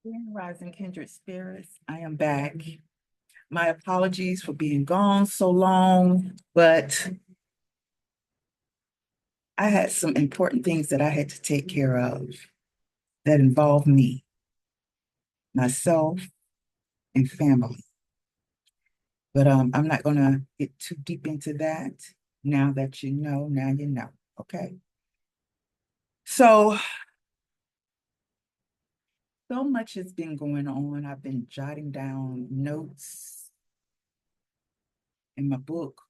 Grand Rising Kindred Spirits, I am back. My apologies for being gone so long, but I had some important things that I had to take care of that involved me, myself, and family. But I'm not going to get too deep into that. Now that you know, now you know. Okay. So much has been going on. I've been jotting down notes in my book,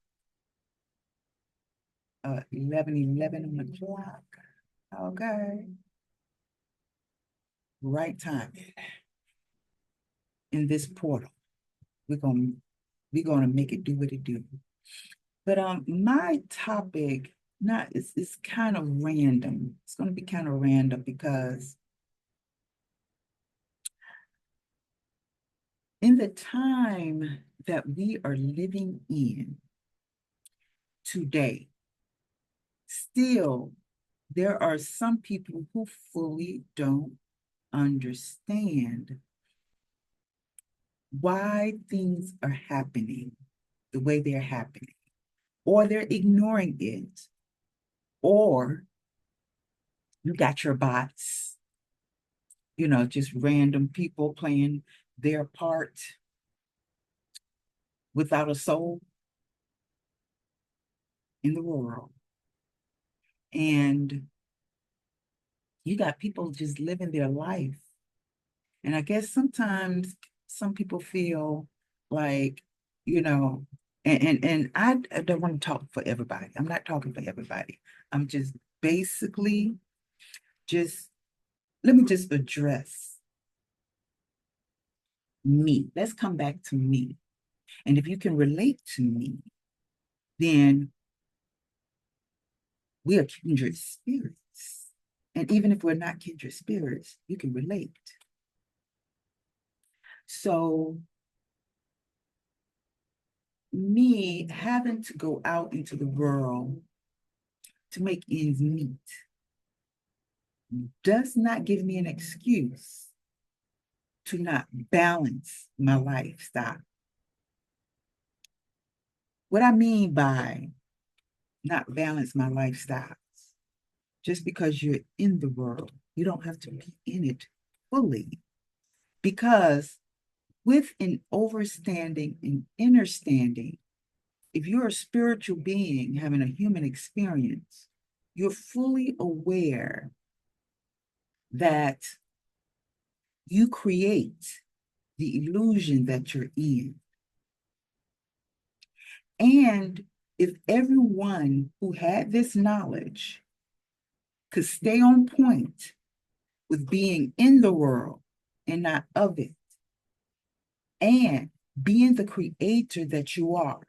11:11 on the clock. Okay. Right time in this portal. We're gonna make it do what it do. But my topic, not it's kind of random. It's gonna be kind of random because in the time that we are living in today, still there are some people who fully don't understand why things are happening the way they're happening, or they're ignoring it, or you got your bots, just random people playing their part without a soul in the world. And you got people just living their life. And I guess sometimes some people feel like, you know, and I don't want to talk for everybody. I'm not talking for everybody. I'm just basically just, let me just address me. Let's come back to me. And if you can relate to me, then we are kindred spirits. And even if we're not kindred spirits, you can relate. So, me having to go out into the world to make ends meet does not give me an excuse to not balance my lifestyle. What I mean by not balance my lifestyle, just because you're in the world, you don't have to be in it fully. Because with an overstanding and understanding, if you're a spiritual being having a human experience, you're fully aware that you create the illusion that you're in. And if everyone who had this knowledge could stay on point with being in the world and not of it, and being the creator that you are.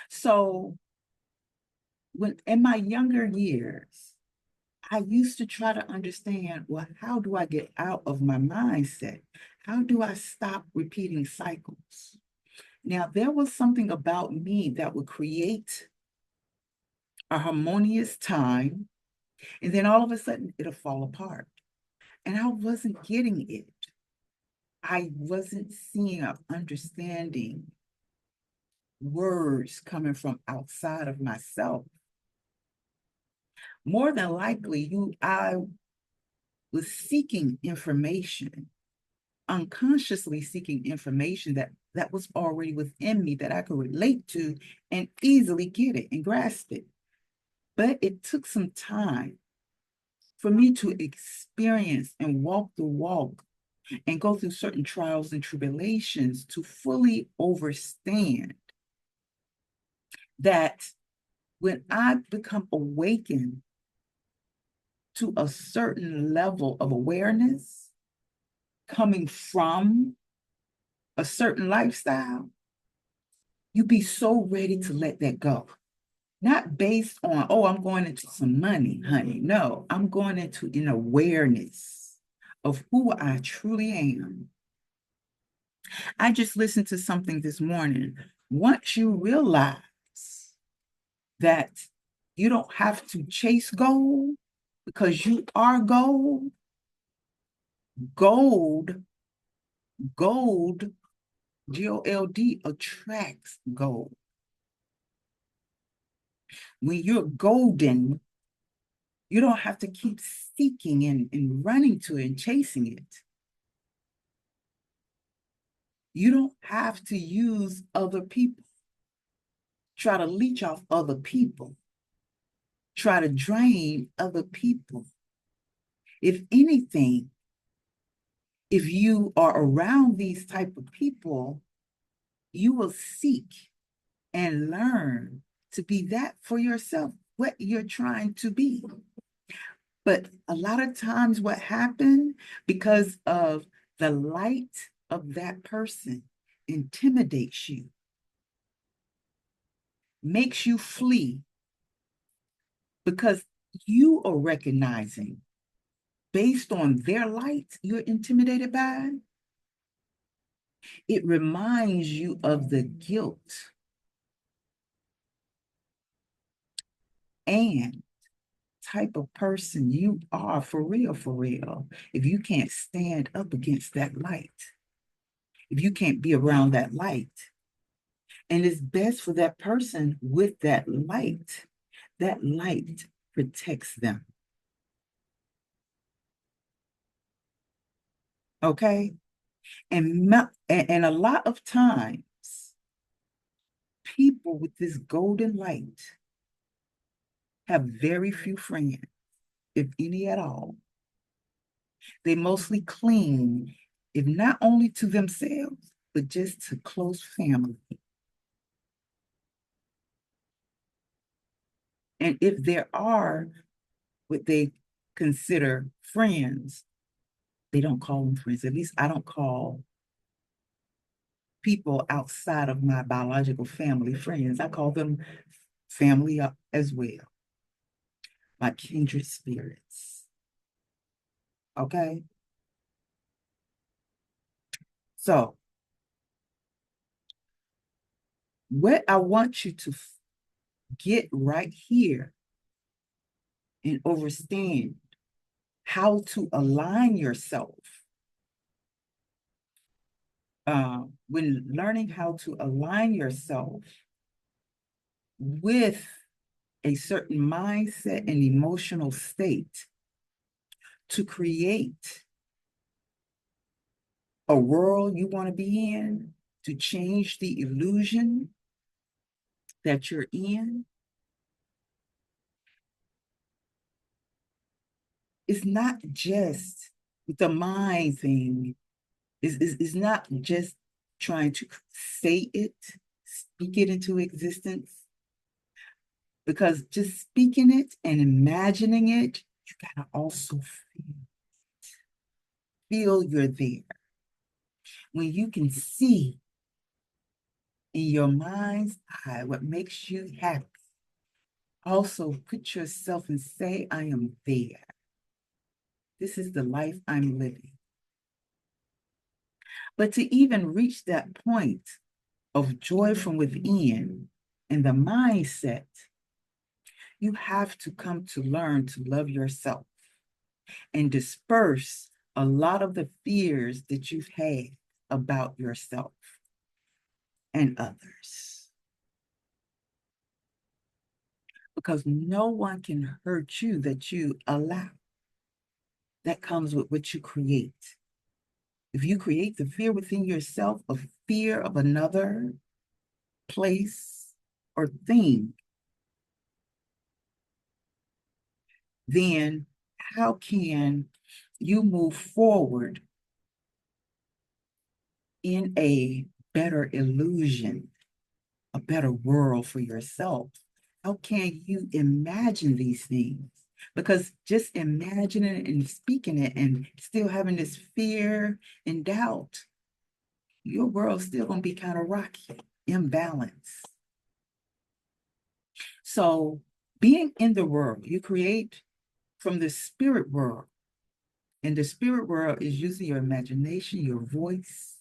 So when in my younger years, I used to try to understand, well, how do I get out of my mindset? How do I stop repeating cycles? Now, there was something about me that would create a harmonious time, and then all of a sudden it'll fall apart. And I wasn't getting it. I wasn't seeing or understanding words coming from outside of myself. More than likely, I was seeking information, unconsciously seeking information that was already within me that I could relate to and easily get it and grasp it. But it took some time for me to experience and walk the walk and go through certain trials and tribulations to fully understand that when I become awakened to a certain level of awareness coming from a certain lifestyle, you be so ready to let that go. Not based on, oh, I'm going into some money, honey. No, I'm going into an awareness of who I truly am. I just listened to something this morning. Once you realize that you don't have to chase gold because you are gold, Gold, gold, Gold attracts gold. When you're golden, you don't have to keep seeking and running to it and chasing it. You don't have to use other people, try to leech off other people, try to drain other people. If anything, if you are around these type of people, you will seek and learn to be that for yourself, what you're trying to be. But a lot of times what happened, because of the light of that person intimidates you, makes you flee, because you are recognizing based on their light you're intimidated by. It reminds you of the guilt and type of person you are for real, if you can't stand up against that light, if you can't be around that light. And it's best for that person with that light. That light protects them. Okay? And a lot of times, people with this golden light have very few friends, if any at all. They mostly cling, if not only to themselves, but just to close family. And if there are what they consider friends, they don't call them friends. At least I don't call people outside of my biological family friends. I call them family as well, my kindred spirits. Okay? So, what I want you to get right here and understand how to align yourself. When learning how to align yourself with a certain mindset and emotional state to create a world you want to be in, to change the illusion that you're in, it's not just the mind thing. It's not just trying to say it, speak it into existence, because just speaking it and imagining it, you gotta also feel you're there. When you can see in your mind's eye what makes you happy, also put yourself and say, I am there. This is the life I'm living. But to even reach that point of joy from within and the mindset, you have to come to learn to love yourself and disperse a lot of the fears that you've had about yourself and others. Because no one can hurt you that you allow. That comes with what you create. If you create the fear within yourself of fear of another place or thing, then how can you move forward in a better illusion, a better world for yourself? How can you imagine these things? Because just imagining it and speaking it and still having this fear and doubt, your world's still going to be kind of rocky, imbalanced. So being in the world, you create from the spirit world. And the spirit world is using your imagination, your voice,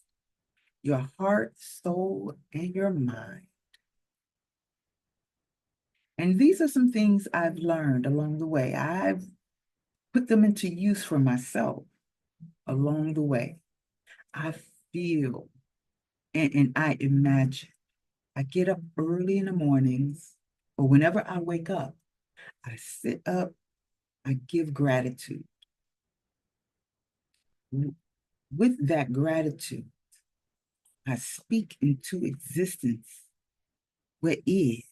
your heart, soul, and your mind. And these are some things I've learned along the way. I've put them into use for myself. along the way, I feel and I imagine. I get up early in the mornings, or whenever I wake up, I sit up, I give gratitude. With that gratitude, I speak into existence what is.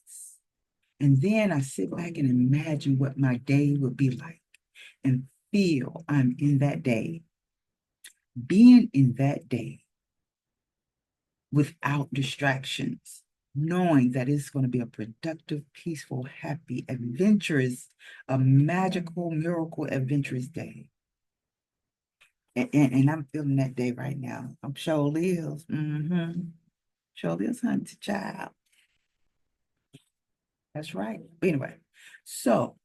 And then I sit back and imagine what my day would be like and feel I'm in that day. Being in that day without distractions, knowing that it's going to be a productive, peaceful, happy, adventurous, a magical, miracle, adventurous day. And I'm feeling that day right now. I'm sure is. Sure is, hunty child. That's right. Anyway, so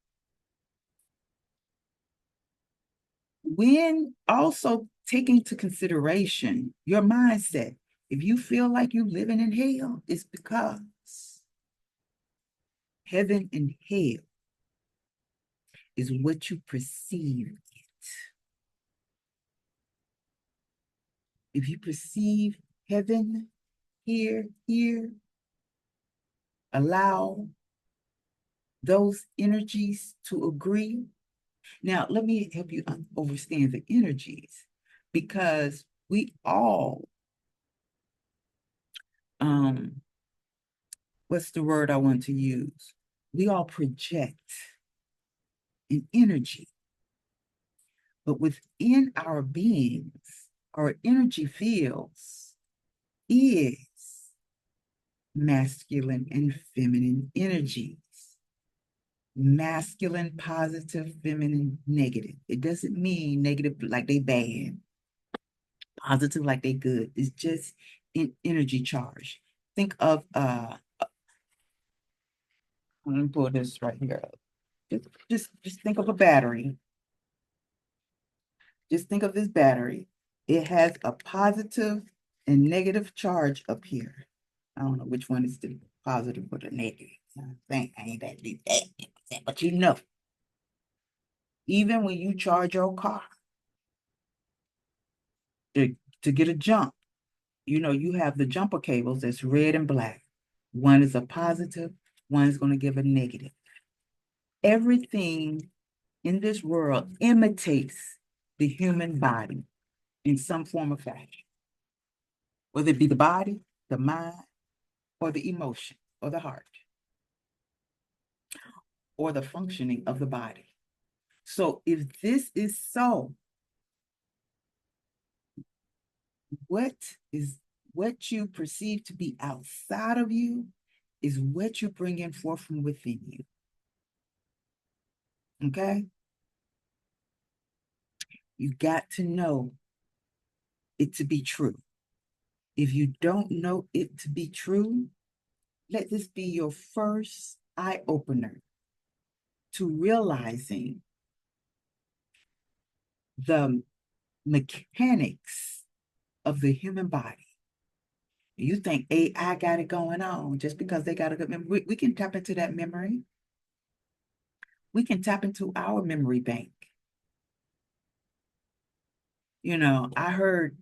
when also taking into consideration your mindset, if you feel like you're living in hell, it's because heaven and hell is what you perceive it. If you perceive heaven here, allow those energies to agree. Now, let me help you understand the energies, because we all, what's the word I want to use? We all project an energy, but within our beings, our energy fields is masculine and feminine energies. Masculine, positive, feminine, negative. It doesn't mean negative like they bad, positive like they good. It's just an energy charge. Think of let me pull this right here up. Just think of a battery. Just think of this battery. It has a positive and negative charge up here. I don't know which one is the positive or the negative. I think I ain't that deep, but you know, even when you charge your car to get a jump, you know, you have the jumper cables that's red and black. One is a positive, one is going to give a negative. Everything in this world imitates the human body in some form or fashion, whether it be the body, the mind, or the emotion, or the heart, or the functioning of the body. So if this is so, what is what you perceive to be outside of you is what you bring in forth from within you. Okay? You got to know it to be true. If you don't know it to be true, let this be your first eye opener to realizing the mechanics of the human body. You think AI got it going on just because they got a good memory. We can tap into that memory. We can tap into our memory bank. You know, I heard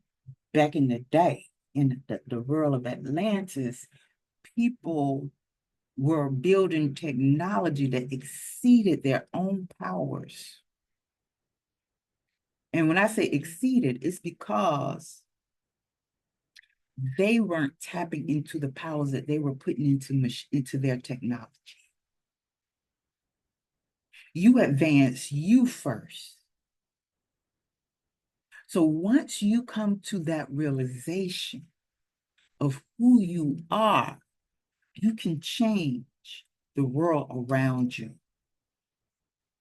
back in the day in the world of Atlantis, people were building technology that exceeded their own powers. And when I say exceeded, it's because they weren't tapping into the powers that they were putting into their technology. You advance you first. So once you come to that realization of who you are, you can change the world around you.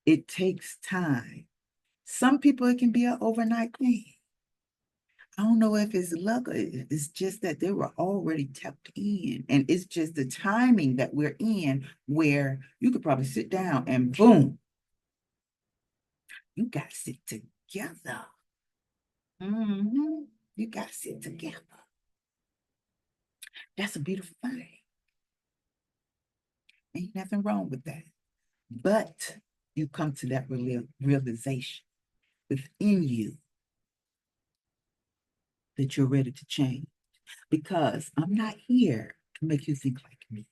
It takes time. Some people, it can be an overnight thing. I don't know if it's luck or it's just that they were already tapped in. And it's just the timing that we're in where you could probably sit down and boom, you got to sit together. You got to sit together. That's a beautiful thing. Ain't nothing wrong with that. But you come to that realization within you that you're ready to change. Because I'm not here to make you think like me.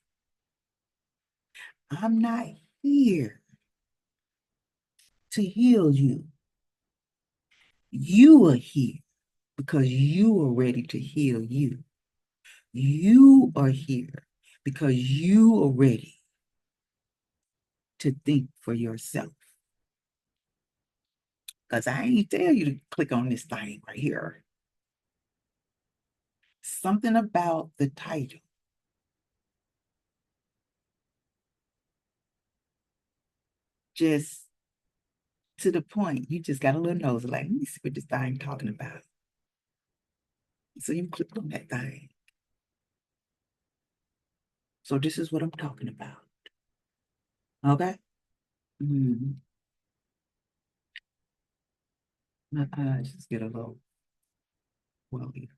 I'm not here to heal you. You are here because you are ready to heal you. You are here because you are ready to think for yourself. Because I ain't tell you to click on this thing right here. Something about the title just to the point. You just got a little nose like, let me see what this thing talking about. So you click on that thing. So this is what I'm talking about. Okay? My eyes just get a little welly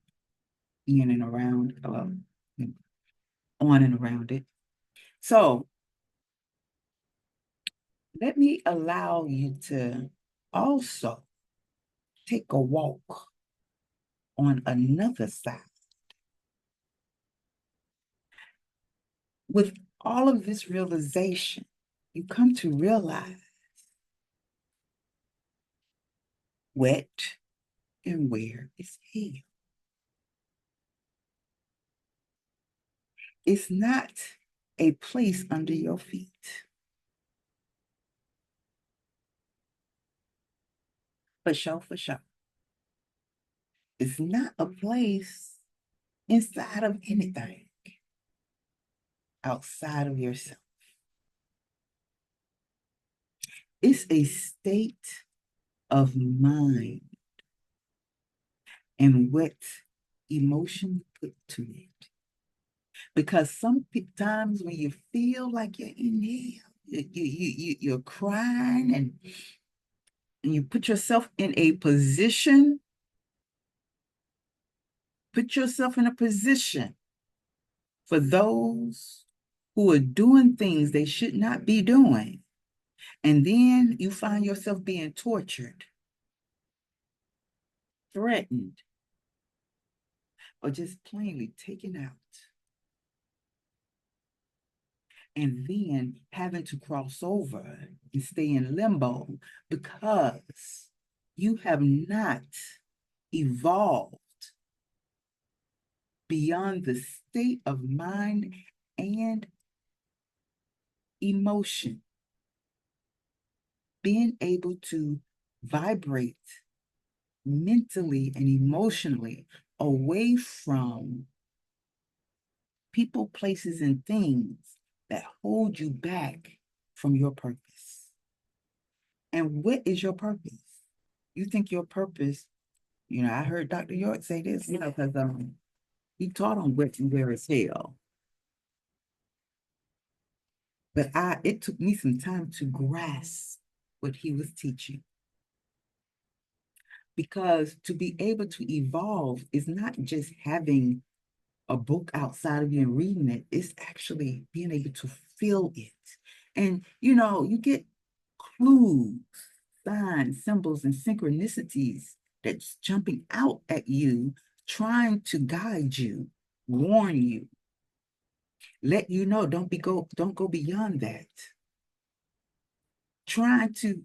in and around, on and around it. So let me allow you to also take a walk on another side. With all of this realization, you come to realize wet and where is healed. It's not a place under your feet. For sure, for sure. It's not a place inside of anything outside of yourself. It's a state of mind and what emotion put to it. Because sometimes when you feel like you're in hell, you're crying and you put yourself in a position, for those who are doing things they should not be doing. And then you find yourself being tortured, threatened, or just plainly taken out. And then having to cross over and stay in limbo because you have not evolved beyond the state of mind and emotion, being able to vibrate mentally and emotionally away from people, places, and things that hold you back from your purpose. And what is your purpose? You think your purpose, I heard Dr. York say this, because he taught on wet and where is hell. But it took me some time to grasp what he was teaching. Because to be able to evolve is not just having a book outside of you and reading it, it's actually being able to feel it. And, you get clues, signs, symbols, and synchronicities that's jumping out at you, trying to guide you, warn you, let you know, don't go beyond that. Trying to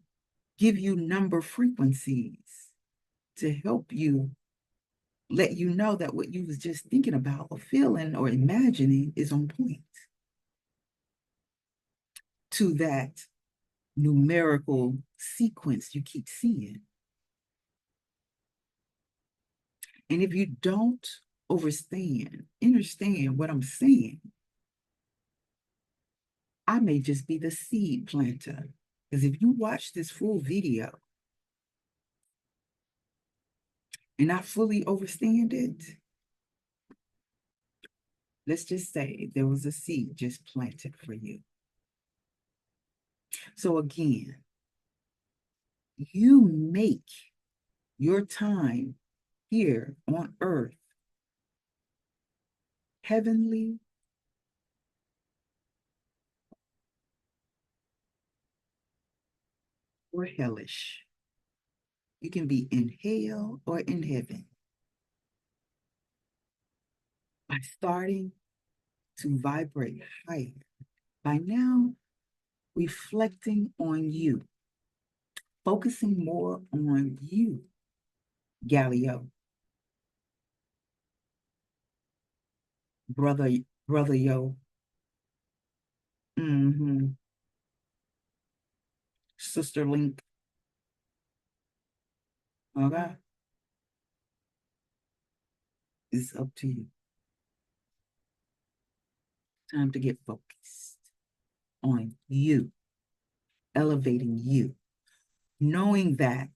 give you number frequencies to help you, let you know that what you was just thinking about or feeling or imagining is on point to that numerical sequence you keep seeing. And if you don't understand what I'm saying, I may just be the seed planter. Because if you watch this full video and I fully understand it, let's just say there was a seed just planted for you. So again, you make your time here on earth heavenly or hellish. You can be in hell or in heaven. by starting to vibrate higher. By now, reflecting on you, focusing more on you, Galileo, brother, brother Yo, mm-hmm. Sister Link, okay? It's up to you. Time to get focused on you, elevating you, knowing that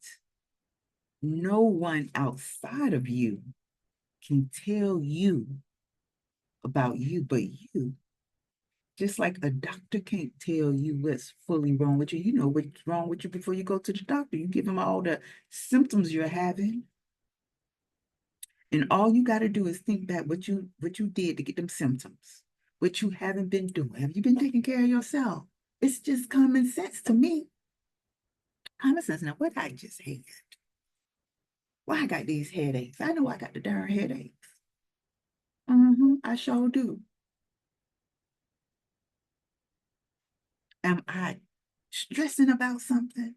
no one outside of you can tell you about you but you. Just like a doctor can't tell you what's fully wrong with you. You know what's wrong with you before you go to the doctor. You give them all the symptoms you're having. And all you got to do is think back what you did to get them symptoms, what you haven't been doing. Have you been taking care of yourself? It's just common sense to me. Common sense. Now, what I just had? Why I got these headaches? I know I got the darn headaches. I sure do. Am I stressing about something?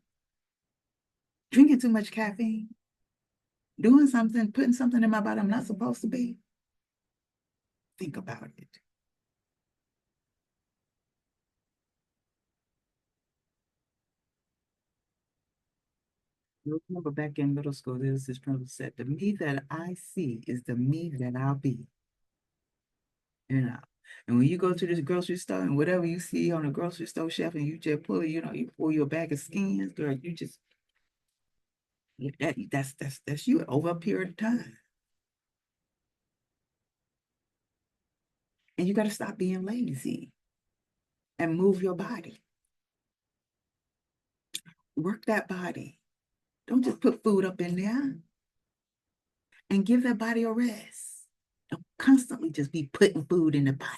Drinking too much caffeine? Doing something, putting something in my body I'm not supposed to be? Think about it. Remember back in middle school, there was this principal said, the me that I see is the me that I'll be. You know. And when you go to this grocery store and whatever you see on the grocery store shelf and you just pull it, you pull your bag of skins, girl, you just that's you over a period of time. And you got to stop being lazy and move your body. Work that body. Don't just put food up in there and give that body a rest. Don't constantly just be putting food in the body.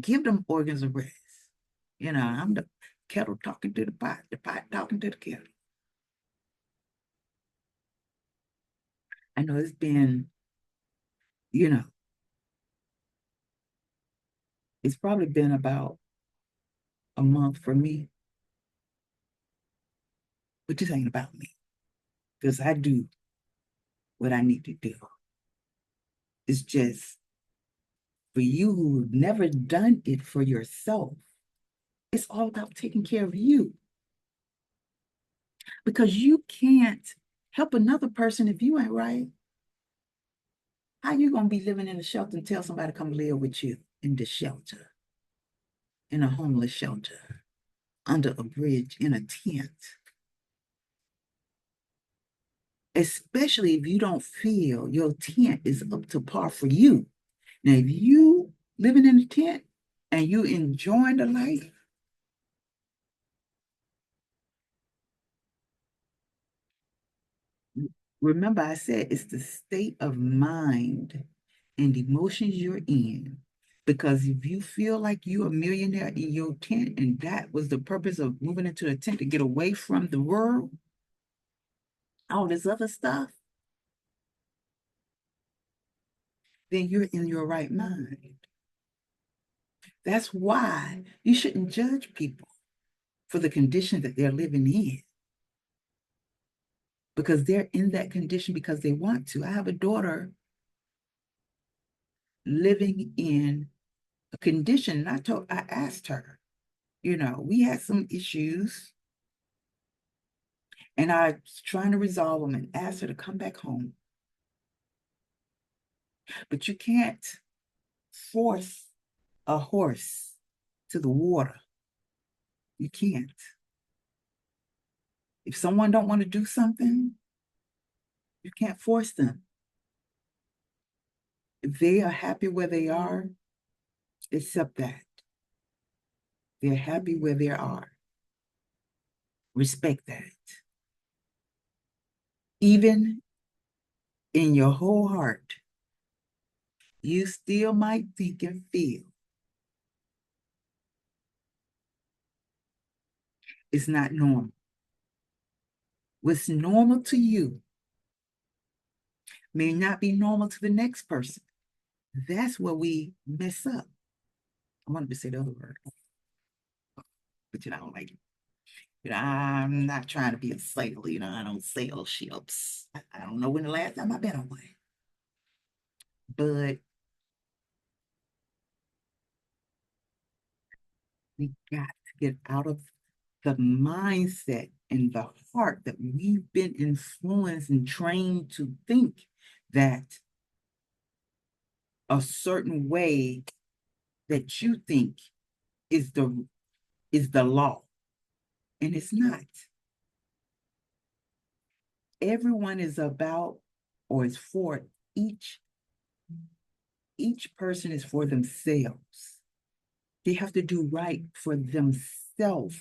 Give them organs a rest. I'm the kettle talking to the pot talking to the kettle. I know it's been, you know, it's probably been about a month for me, but this ain't about me because I do what I need to do. It's just for you who've never done it for yourself. It's all about taking care of you because you can't help another person if you ain't right. How you gonna be living in a shelter and tell somebody to come live with you in the shelter, in a homeless shelter, under a bridge, in a tent? Especially if you don't feel your tent is up to par for you. Now, if you living in a tent and you enjoying the life, remember I said it's the state of mind and emotions you're in. Because if you feel like you're a millionaire in your tent and that was the purpose of moving into a tent to get away from the world, all this other stuff, then you're in your right mind. That's why you shouldn't judge people for the condition that they're living in because they're in that condition because they want to. I have a daughter living in a condition, and I asked her, we had some issues, and I was trying to resolve them and asked her to come back home. But you can't force a horse to the water. You can't. If someone don't want to do something, you can't force them. If they are happy where they are, accept that. They're happy where they are. Respect that. Even in your whole heart, you still might think and feel it's not normal. What's normal to you may not be normal to the next person. That's where we mess up. I wanted to say the other word, but I don't like it. I'm not trying to be a sailor, I don't sail ships. I don't know when the last time I've been on one. But we got to get out of the mindset and the heart that we've been influenced and trained to think that a certain way that you think is the law. And it's not. Everyone is about or is for each person is for themselves. They have to do right for themselves.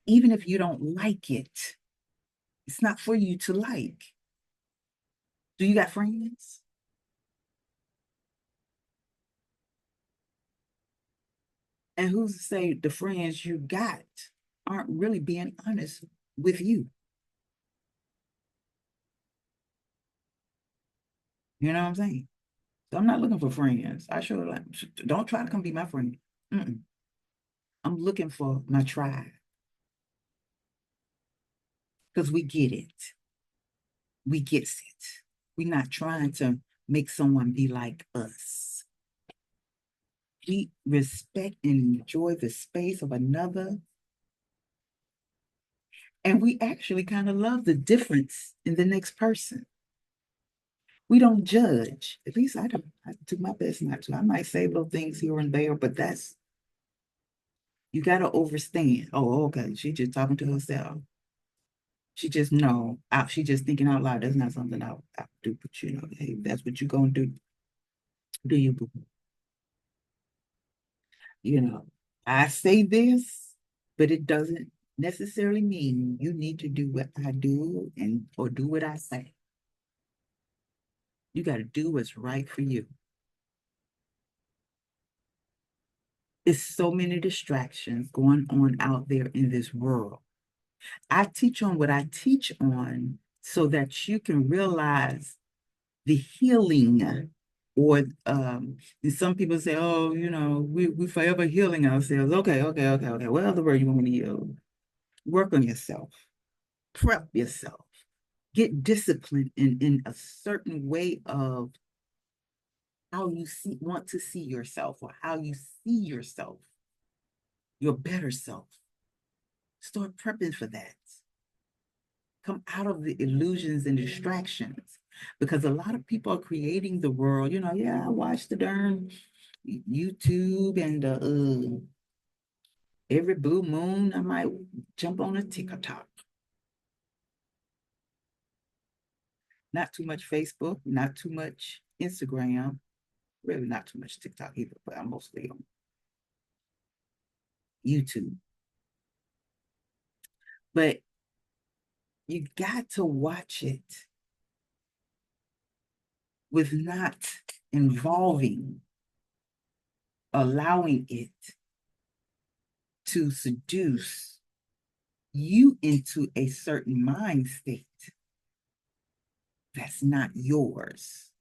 Even if you don't like it, it's not for you to like. Do you got friends? And who's to say the friends you got aren't really being honest with you? You know what I'm saying? So I'm not looking for friends. I sure like, don't try to come be my friend. Mm-mm. I'm looking for my tribe because we get it. We get it. We're not trying to make someone be like us. We respect and enjoy the space of another. And we actually kind of love the difference in the next person. We don't judge. At least I don't. I do my best not to. I might say little things here and there, but you got to overstand. Oh, okay. She just talking to herself. She just no. She just thinking out loud. That's not something I do. But hey, that's what you're gonna do. Do you, boo? You know, I say this, but it doesn't necessarily mean you need to do what I do and or do what I say. You got to do what's right for you. It's so many distractions going on out there in this world. I teach on what I teach on so that you can realize the healing or and some people say, oh, we forever healing ourselves. Okay. What other word you want me to use? Work on yourself, prep yourself, get disciplined in a certain way of how you want to see yourself or how you see yourself, your better self. Start prepping for that. Come out of the illusions and distractions because a lot of people are creating the world. Yeah, I watch the darn YouTube and every blue moon I might jump on a TikTok. Not too much Facebook, not too much Instagram, really not too much TikTok either, but I'm mostly on YouTube. But you got to watch it with not involving, allowing it to seduce you into a certain mind state that's not yours.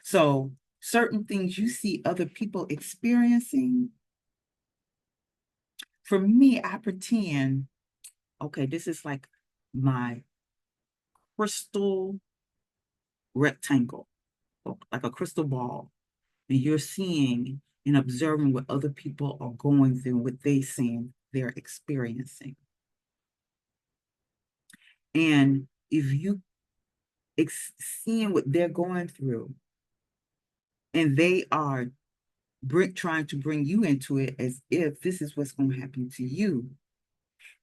So certain things you see other people experiencing, for me, I pretend, okay, this is like my crystal rectangle, like a crystal ball. And you're seeing and observing what other people are going through, what they saying they're experiencing. And if you seeing what they're going through, and they are trying to bring you into it as if this is what's going to happen to you,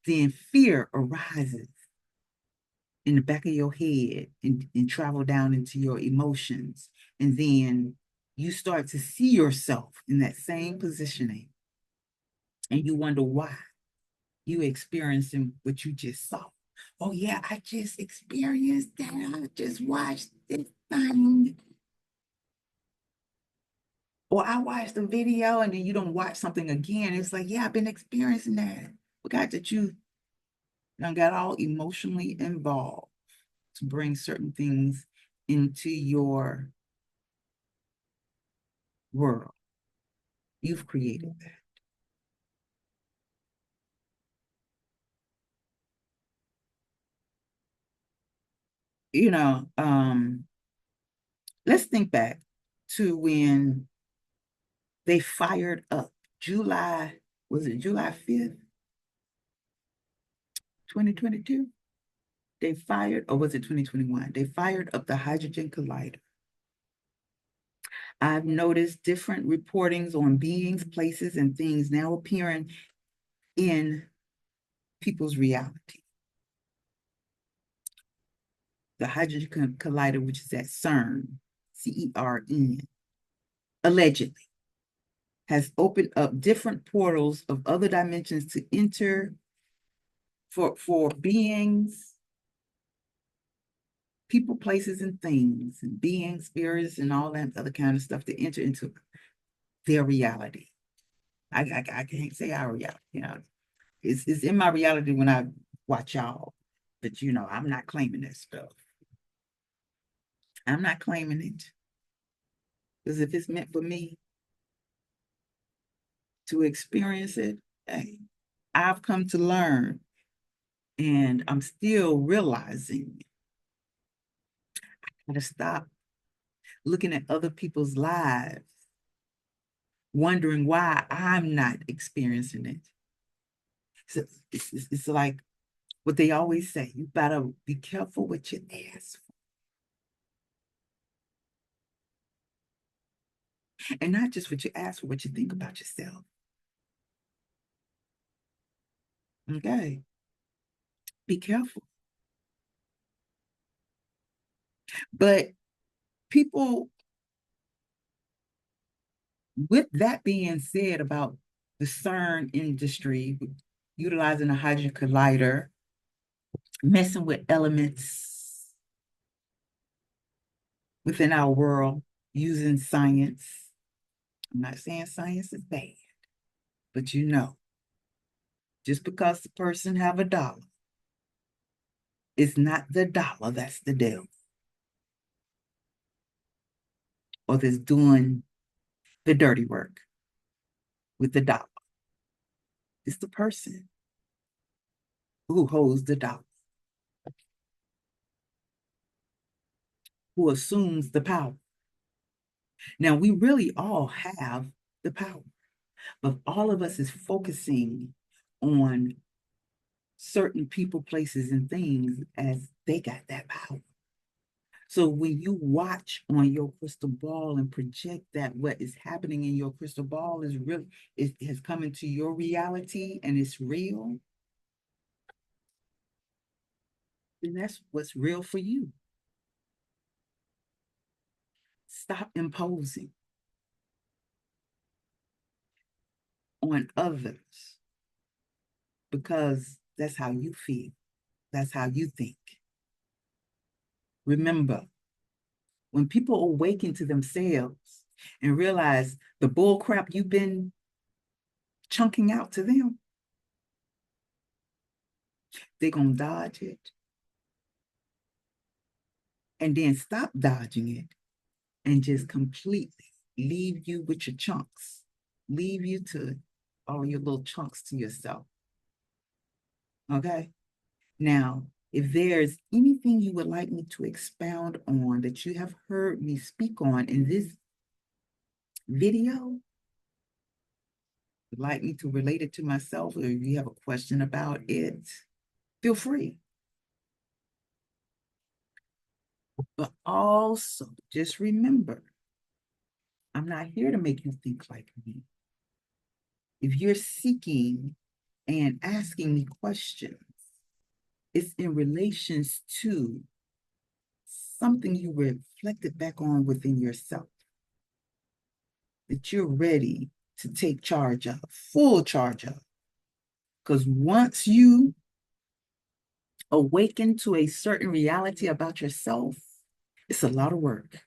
then fear arises in the back of your head and travel down into your emotions. And then you start to see yourself in that same positioning. And you wonder why you experiencing what you just saw. Oh yeah, I just experienced that. I just watched this thing. Or I watched the video and then you don't watch something again. It's like, yeah, I've been experiencing that. Forgot that you done got all emotionally involved to bring certain things into your world. You've created that. You know, let's think back to when they fired up July, was it July 5th, 2022? They fired, or was it 2021? They fired up the Hydrogen Collider. I've noticed different reportings on beings, places, and things now appearing in people's reality. The Hydrogen Collider, which is at CERN, CERN, allegedly has opened up different portals of other dimensions to enter for beings, people, places, and things, and beings, spirits, and all that other kind of stuff to enter into their reality. I can't say our reality, you know. It's in my reality when I watch y'all, but you know, I'm not claiming that stuff. I'm not claiming it. Because if it's meant for me to experience it, hey, I've come to learn, and I'm still realizing how to stop looking at other people's lives, wondering why I'm not experiencing it. So it's like what they always say, you better be careful what you ask for. And not just what you ask for, what you think about yourself. Okay. Be careful. But people, with that being said about the CERN industry, utilizing a hydrogen collider, messing with elements within our world, using science. I'm not saying science is bad, but you know, just because the person have a dollar, it's not the dollar that's the devil, or that's doing the dirty work with the dollar. It's the person who holds the dollar, who assumes the power. Now, we really all have the power, but all of us is focusing on certain people, places, and things as they got that power. So when you watch on your crystal ball and project that what is happening in your crystal ball is real, it has come into your reality and it's real, then that's what's real for you. Stop imposing on others because that's how you feel. That's how you think. Remember, when people awaken to themselves and realize the bull crap you've been chunking out to them, they're going to dodge it and then stop dodging it and just completely leave you with your chunks, leave you to all your little chunks to yourself. Okay? Now, if there's anything you would like me to expound on that you have heard me speak on in this video, would like me to relate it to myself, or if you have a question about it, feel free. But also, just remember, I'm not here to make you think like me. If you're seeking and asking me questions, it's in relations to something you reflected back on within yourself that you're ready to take charge of, full charge of. Because once you awaken to a certain reality about yourself, it's a lot of work.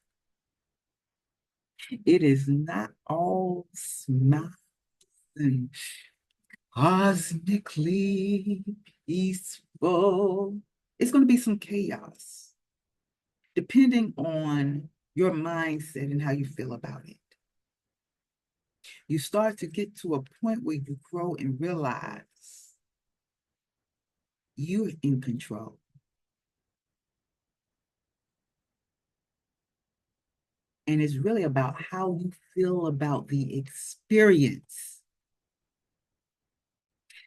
It is not all smile and cosmically peaceful. It's going to be some chaos, depending on your mindset and how you feel about it. You start to get to a point where you grow and realize you're in control. And it's really about how you feel about the experience.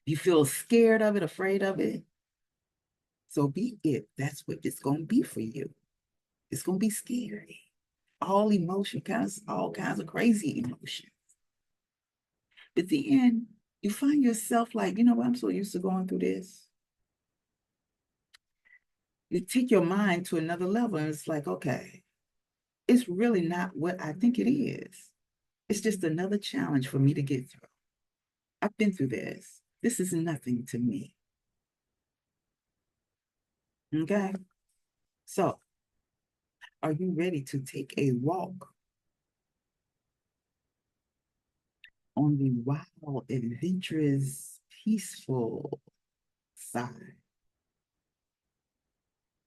You feel scared of it, afraid of it. So be it. That's what it's going to be for you. It's going to be scary. All emotion, all kinds of crazy emotions. But at the end, you find yourself like, you know what, I'm so used to going through this. You take your mind to another level and it's like, okay, it's really not what I think it is. It's just another challenge for me to get through. I've been through this. This is nothing to me. Okay? So, are you ready to take a walk on the wild, adventurous, peaceful side?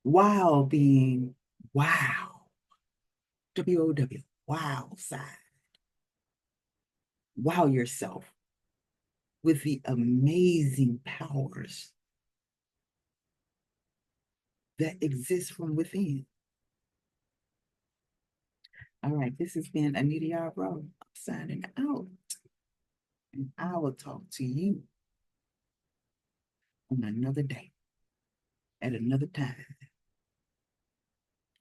Wild being wow. W-O-W, wow side. Wow yourself with the amazing powers that exist from within. All right, this has been AnitaYarbrough signing out. And I will talk to you on another day, at another time.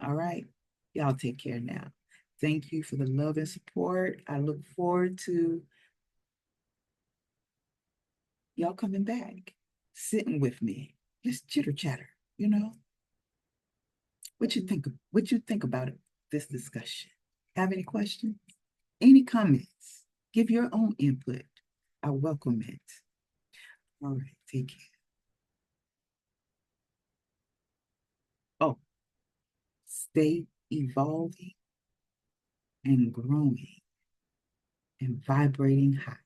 All right, y'all take care now. Thank you for the love and support. I look forward to y'all coming back, sitting with me, just chitter chatter, you know. What you think? What you think about it, this discussion? Have any questions? Any comments? Give your own input. I welcome it. All right, take care. Oh, stay evolving and growing and vibrating high.